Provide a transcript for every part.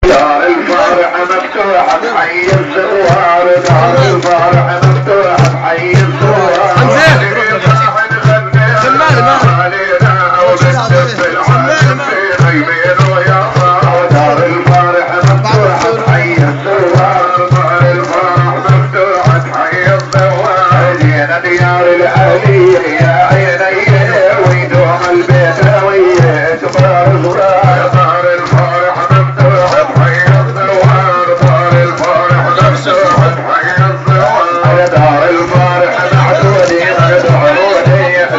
دار الفرح مفتوحة بحي الزوار، دار الفرح مفتوحة بحي الزوار. ديار الأهلية يا عيني ويدوم البيتاوية تبار الغرار. دار الفرح مفتوحة بحي الزوار، دار الفرح مفتوحة بحي الزوار. دار الفرح معدودي مدعوني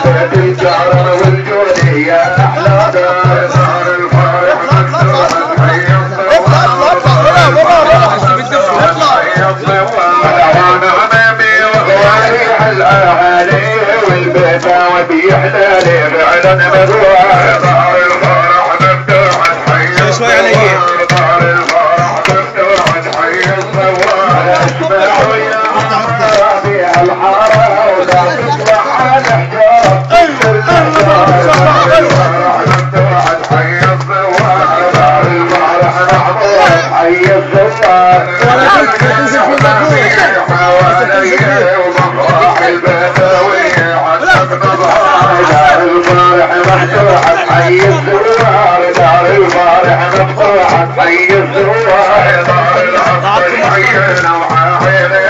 بيت الجعرم والجودي يا أحلى دار. دار الفرح مفتوحة بحي الزوار، الأهالي والبيتاوي بيحلالي فعلا مدوار. دار الفرح مفتوحة بحي الزوار، دار الفرح مفتوحة بحي الزوار. اسمعوا يا ربيع الحارة ولا تطلع على حجارة. دار الفرح مفتوحة بحي الزوار، دار الفرح محظوظة بحي الزوار. مفتوحة بحي الزوار، دار الفرح مفتوحة بحي الزوار. دار العصر حينا وعاهلنا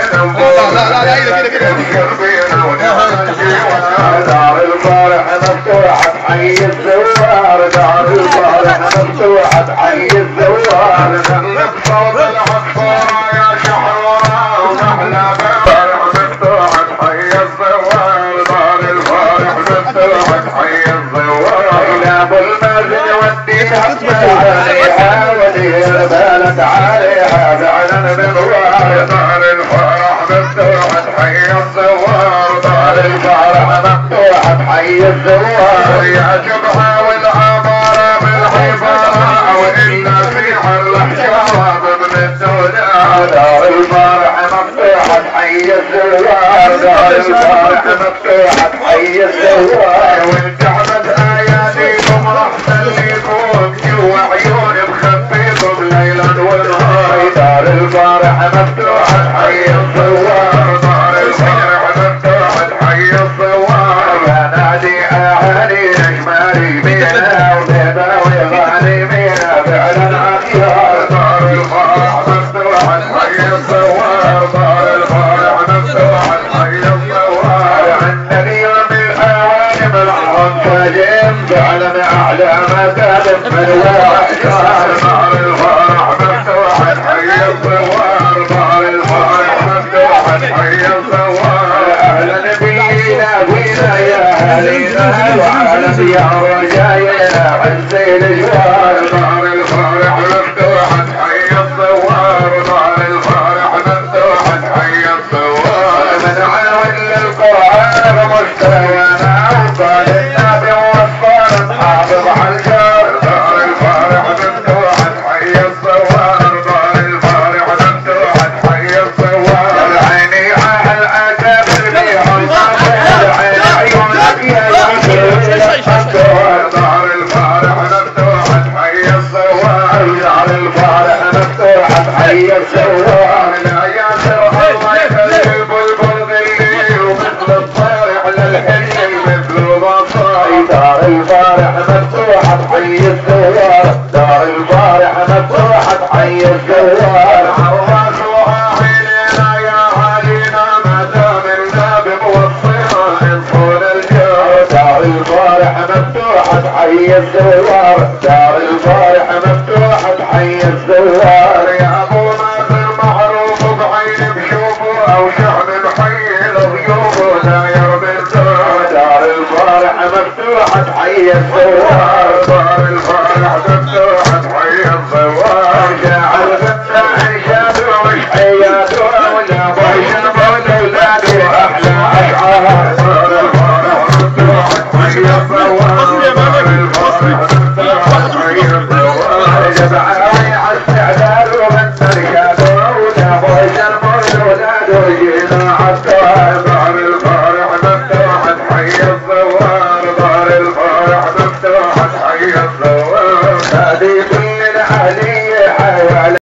دار الفرح مفتوحة بحي الزوار، دار الفرح مفتوحة بحي الزوار. نغلب صوت العصفور يا شحرورة ومحلى فرح مفتوحة بحي الزوار، دار الفرح مفتوحة بحي الزوار. ابو المازن وديها عليها ودير بالك عليها فعلا بغوار. دار الفرح مفتوحة بحي الزوار، دار الفرح مفتوحة بحي الزوار. يا جبهة والعمارة بالحفارة وإلا في حل حجارة ضمن الدوداء. دار الفرح مفتوحة بحي الزوار، دار الفرح مفتوحة بحي الزوار. والجحمة اياديكم راح تخليكم جوا عيون بخفيكم ليلا ونهار. دار الفرح مفتوحة بحي الزوار، دار الفرح مفتوحة بحي الزوار. نادي اهالي اجمالي بينا وبيباوي غالي بينا فعلا اخيار. دار الفرح مفتوحة بحي الزوار، دار الفرح مفتوحة بحي الزوار. عندنا اليوم الاعالم العظم تاجم فعلا اعلى مكاتب من واحجار. دار الفرح مفتوحة بحي الزوار، دار الفرح مفتوحة بحي الزوار. اهلا بينا بينا يا اهالينا وعلى ديار رجاينا عزي الجوار. دار الفرح مفتوحة بحي الزوار، دار الفرح مفتوحة بحي الزوار. من عاون للقرآن مستوانا وقال النبي وصار حافظ على الجار. دار الفرح مفتوحة بحي الزوار، دار الفرح مفتوحة بحي الزوار. عيني على الاكابر بيهم عين عيونك يا دار الفرح مفتوحة بحي الزوار، دار الفرح مفتوحة بحي الزوار. لا يا سوء الله يخلي البلبل ذلي ومثل الطير على الحلم مثل البصار. دار الفرح مفتوحة بحي الزوار، دار الفرح مفتوحة بحي الزوار. عرفوها حيلنا يا علينا ما دام الباب موصينا انصون الجار. دار الفرح مفتوحة بحي الزوار، دار الفرح مفتوحة بحي الزوار.